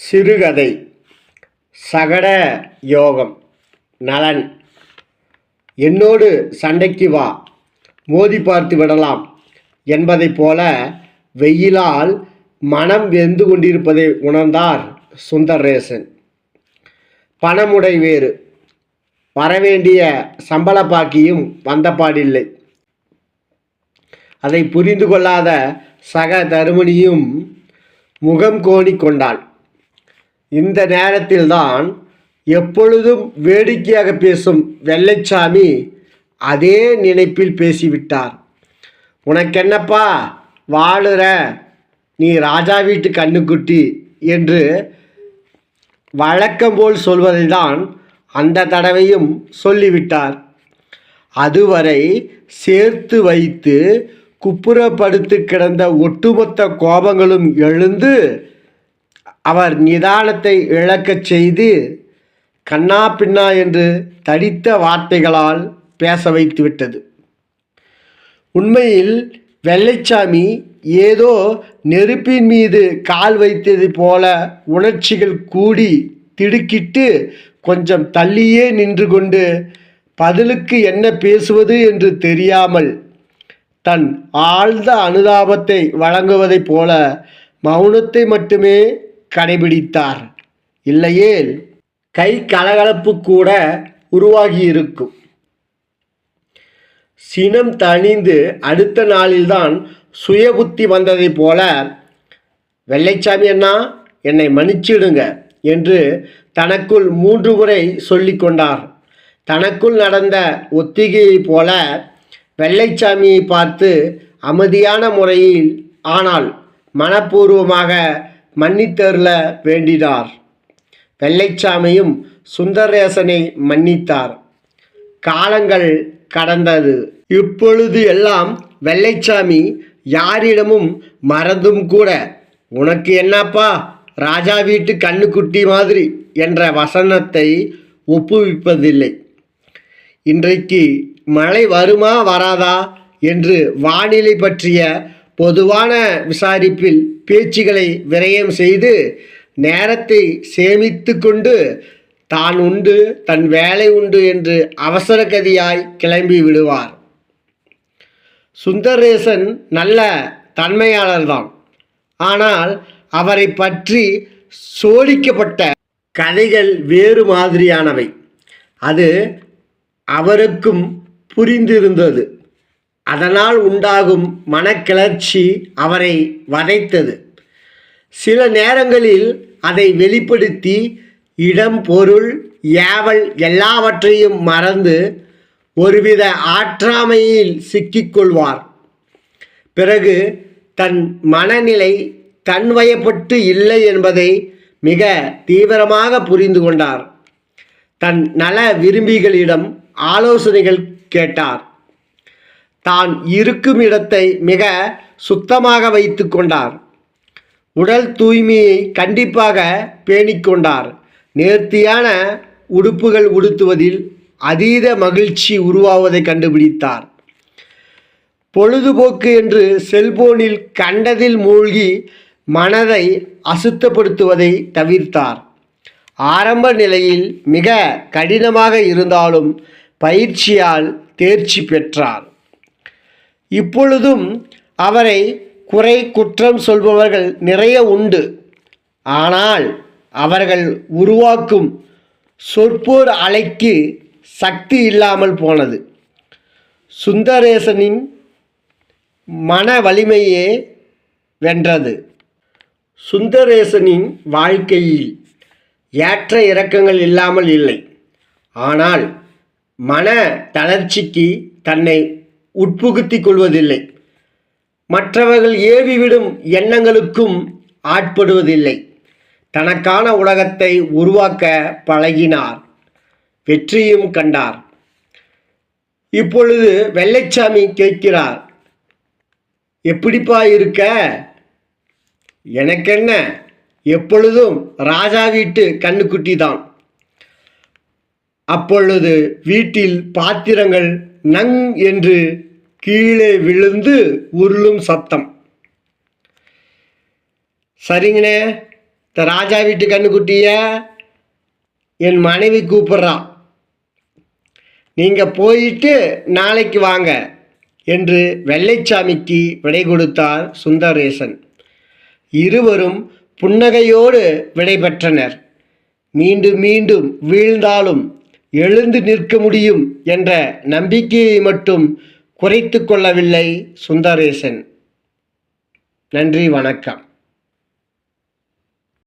சிறுகதை. சகட யோகம். நலன். என்னோடு சண்டைக்கு வா, மோதி பார்த்து விடலாம் என்பதைப் போல வெயிலால் மனம் வெந்து கொண்டிருப்பதை உணர்ந்தார் சுந்தரேசன். பணமுடை வேறு, வரவேண்டிய சம்பள பாக்கியும் வந்தபாடில்லை. அதை புரிந்து கொள்ளாத சக தருமணியும் முகம் கோணி கொண்டாள். இந்த நேரத்தில்தான் எப்பொழுதும் வேடிக்கையாக பேசும் வெள்ளைச்சாமி அதே நினைப்பில் பேசிவிட்டார். உனக்கென்னப்பா வாழுற, நீ ராஜா வீட்டு கண்ணுக்குட்டி என்று வழக்கம்போல் சொல்வதை தான் அந்த தடவையும் சொல்லிவிட்டார். அதுவரை சேர்த்து வைத்து குப்புறப்படுத்து கிடந்த ஒட்டுமொத்த கோபங்களும் எழுந்து அவர் நிதானத்தை இழக்கச் செய்து கண்ணா பின்னா என்று தடித்த வார்த்தைகளால் பேச வைத்துவிட்டது. உண்மையில் வெள்ளைச்சாமி ஏதோ நெருப்பின் மீது கால் வைத்தது போல உணர்ச்சிகள் கூடி திடுக்கிட்டு கொஞ்சம் தள்ளியே நின்று கொண்டு பதிலுக்கு என்ன பேசுவது என்று தெரியாமல் தன் ஆழ்ந்த அனுதாபத்தை வழங்குவதைப் போல மௌனத்தை மட்டுமே கடைபிடித்தார். இல்லையேல் கை கலகலப்பு கூட உருவாகியிருக்கும். சினம் தணிந்து அடுத்த நாளில்தான் சுய புத்தி வந்ததைப் போல, வெள்ளைச்சாமி அண்ணா, என்னை மன்னிச்சிடுங்க என்று தனக்குள் 3 முறை சொல்லி கொண்டார். தனக்குள் நடந்த ஒத்திகையைப் போல வெள்ளைச்சாமியை பார்த்து அமைதியான முறையில் ஆனால் மனப்பூர்வமாக மன்னித்தருள வேண்டினார். வெள்ளைச்சாமியும் சுந்தரேசனை மன்னித்தார். காலங்கள் கடந்தது. இப்பொழுது எல்லாம் வெள்ளைச்சாமி யாரிடமும் மறந்தும் கூட உனக்கு என்னப்பா ராஜா வீட்டு கண்ணுக்குட்டி மாதிரி என்ற வசனத்தை ஒப்புவிப்பதில்லை. இன்றைக்கு மழை வருமா வராதா என்று வானிலை பற்றிய பொதுவான விசாரிப்பில் பேச்சுகளை விரயம் செய்து நேரத்தை சேமித்து கொண்டு தான் உண்டு தன் வேலை உண்டு என்று அவசர கதியாய் கிளம்பி விடுவார். சுந்தரேசன் நல்ல தன்மையாளர்தான். ஆனால் அவரை பற்றி சோடிக்கப்பட்ட கதைகள் வேறு மாதிரியானவை. அது அவருக்கும் புரிந்திருந்தது. அதனால் உண்டாகும் மனக்கிளர்ச்சி அவரை வதைத்தது. சில நேரங்களில் அதை வெளிப்படுத்தி இடம், பொருள், ஏவல் எல்லாவற்றையும் மறந்து ஒருவித ஆற்றாமையில் சிக்கிக்கொள்வார். பிறகு தன் மனநிலை தன்வயப்பட்டு இல்லை என்பதை மிக தீவிரமாக புரிந்து கொண்டார். தன் நல விரும்பிகளிடம் ஆலோசனைகள் கேட்டார். தான் இருக்கும் இடத்தை மிக சுத்தமாக வைத்து கொண்டார். உடல் தூய்மையை கண்டிப்பாக பேணிக்கொண்டார். நேர்த்தியான உடுப்புகள் உடுத்துவதில் அதீத மகிழ்ச்சி உருவாவதை கண்டுபிடித்தார். பொழுதுபோக்கு என்று செல்போனில் கண்டதில் மூழ்கி மனதை அசுத்தப்படுத்துவதை தவிர்த்தார். ஆரம்ப நிலையில் மிக கடினமாக இருந்தாலும் பயிற்சியால் தேர்ச்சி பெற்றார். இப்பொழுதும் அவரை குறை குற்றம் சொல்பவர்கள் நிறைய உண்டு. ஆனால் அவர்கள் உருவாக்கும் சொற்போர் அலைக்கு சக்தி இல்லாமல் போனது. சுந்தரேசனின் மன வலிமையே வென்றது. சுந்தரேசனின் வாழ்க்கையில் ஏற்ற இறக்கங்கள் இல்லாமல் இல்லை. ஆனால் மன தளர்ச்சிக்கு தன்னை உட்புகுத்தி கொள்வதில்லை. மற்றவர்கள் ஏவிவிடும் எண்ணங்களுக்கும் ஆட்படுவதில்லை. தனக்கான உலகத்தை உருவாக்க பழகினார். வெற்றியும் கண்டார். இப்பொழுது வெள்ளைச்சாமி கேட்கிறார், எப்படிப்பா இருக்க? எனக்கென்ன, எப்பொழுதும் ராஜா வீட்டு கண்ணுக்குட்டி தான். அப்பொழுது வீட்டில் பாத்திரங்கள் நங் என்று கீழே விழுந்து உருளும் சத்தம். சரிங்கண்ணே, இந்த ராஜா வீட்டு கண்ணுக்குட்டிய என் மனைவி கூப்பிட்றா, நீங்கள் போயிட்டு நாளைக்கு வாங்க என்று வெள்ளைச்சாமிக்கு விடை கொடுத்தார் சுந்தரேசன். இருவரும் புன்னகையோடு விடை பெற்றனர். மீண்டும் மீண்டும் வீழ்ந்தாலும் எழுந்து நிற்க முடியும் என்ற நம்பிக்கையை மட்டும் குறைத்து கொள்ளவில்லை சுந்தரேசன். நன்றி, வணக்கம்.